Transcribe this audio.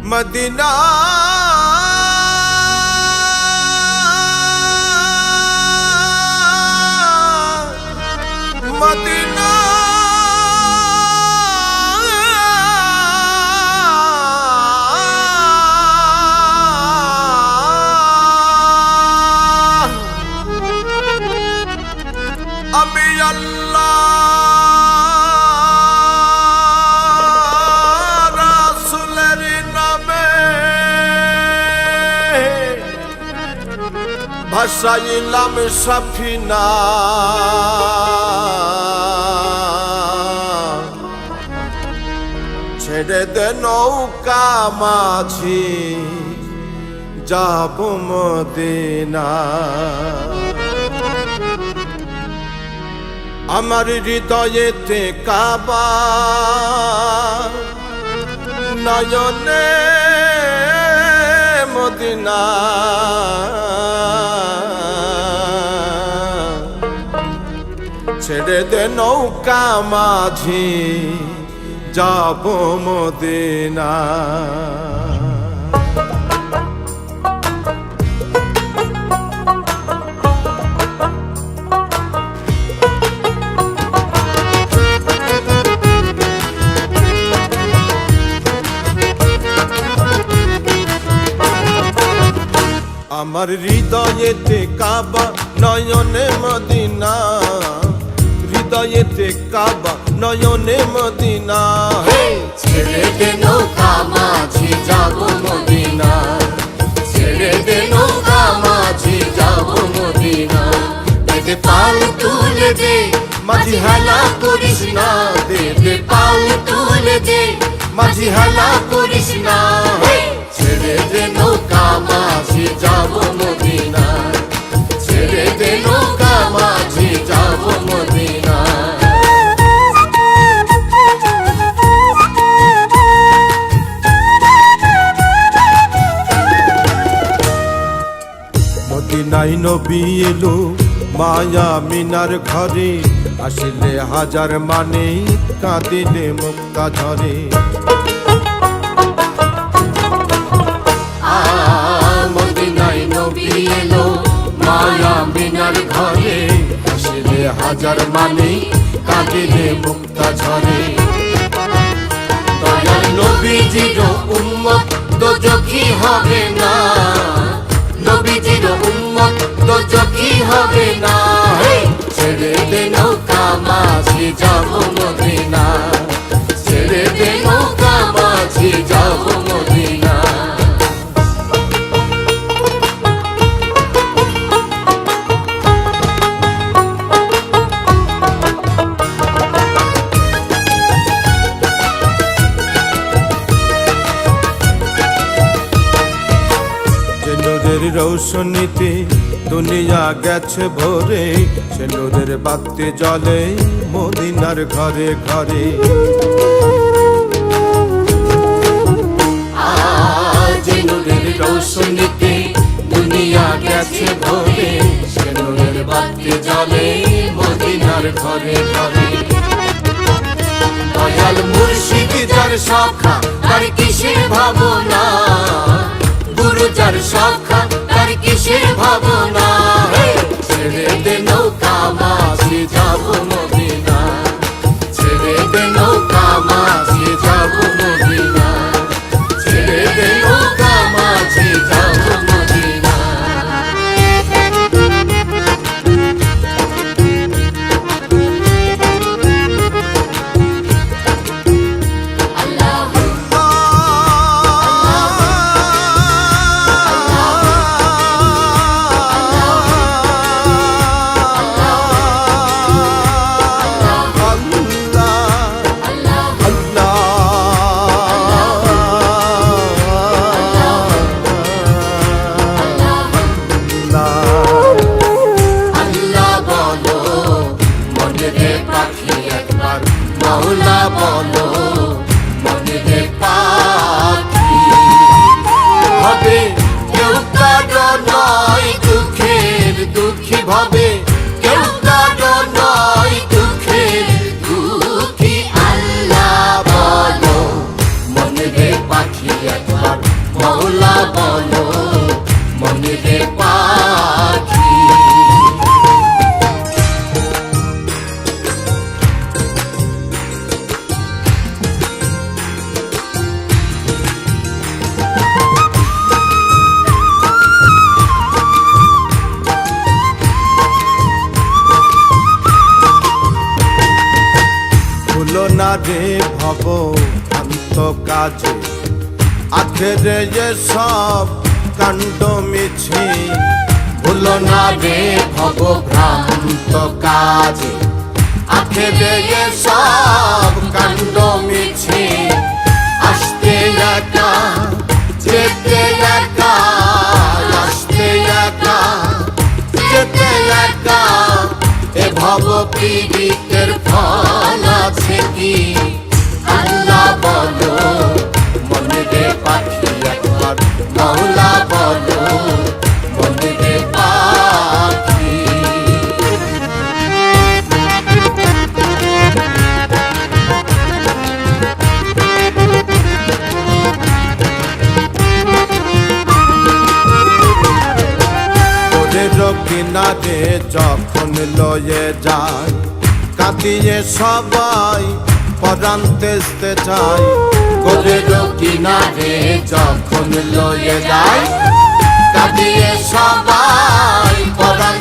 Medina Medina আমি আল্লাহ রাসূলের নামে ভাসাইলাম সাফিনা ছেড়ে দে নৌকা মাঝি যাব মদিনা আমার হৃদয়েতে কাবা নয়নে মদিনা ছেড়ে দে নৌকা মাঝি যাব মদিনা আমার হৃদয়েতে কাবা নয়নে মদিনা হৃদয়েতে কাবা নয়নে মদিনা ছেড়ে দে নৌকা মাঝি যাব মদিনা ছেড়ে দে নৌকা মাঝি যাব মদিনা দে পাল তুলে দে মাঝি হালা করিস না দে পাল তুলে দে মাঝি হালা করিস না ছেড়ে দে নৌকা মাঝি যাব মদিনা ছেড়ে দে নৌকা মাঝি যাব মদিনা মদিনায় নবী এলো মায়া মিনার ঘরে আসলে হাজার মানে কাঁদিলে মুক্তা ঝরে মদিনায় নবী এলো মায়া মিনার ঘরে আসলে হাজার মানে কাঁদিলে মুক্তা ঝরে দয়াল নবীজির উম্মত দোজখী হবে না নবীজির উম্মত দোজখী হবে না ছেড়ে দে নৌকা মাঝি যাব মদিনা ছেড়ে দে নৌকা মাঝি যাব মদিনা রৌশনীতে দুনিয়া গেছে ভরে সে নূরের বাতি জ্বলে মদিনার ঘরে ঘরে যে নূরের রৌশনীতে দুনিয়া গেছে ভরে সে নূরের বাতি জ্বলে মদিনার ঘরে ঘরে দয়াল মুর্শিদ যার শাখা তার কিসের ভাবনা গুরু যার শাখা তার কিসের ভাবনা ছেড়ে দে নৌকা মাঝি যাব মদিনা ছেড়ে দে নৌকা মাঝি যাব মদিনা ছেড়ে দে নৌকা মাঝি যাব মদিনা মাওলা বলো মনে পাখি হবে কেউ কারো নয় দুঃখের দুঃখী ভাবে কেউ কারো নয় দুঃখের দুঃখী আল্লাহ বলো মনে পাখি একবার বলো মনের পাখি। ভুলো না রে ভব ভ্রান্ত কাজে আখেরে সব কাণ্ড মিছি। ভুলো না রে ভব ভ্রান্ত কাজে আখেরে সব কাণ্ড মিছে। আসতে একা যেতে একা, আসতে একা যেতে একা, এ ভব পীড়িতের ফল আছে কি? আল্লাহ বলো মনের পাখি একবার, মওলা বলো মনের পাখি। কিনারে যখন লয়ে যায় কাঁদিয়ে সবাই পরাণ তেজতে চায়। গোরের কিনারে যখন লয়ে যায় কাঁদিয়ে সবাই পরাণ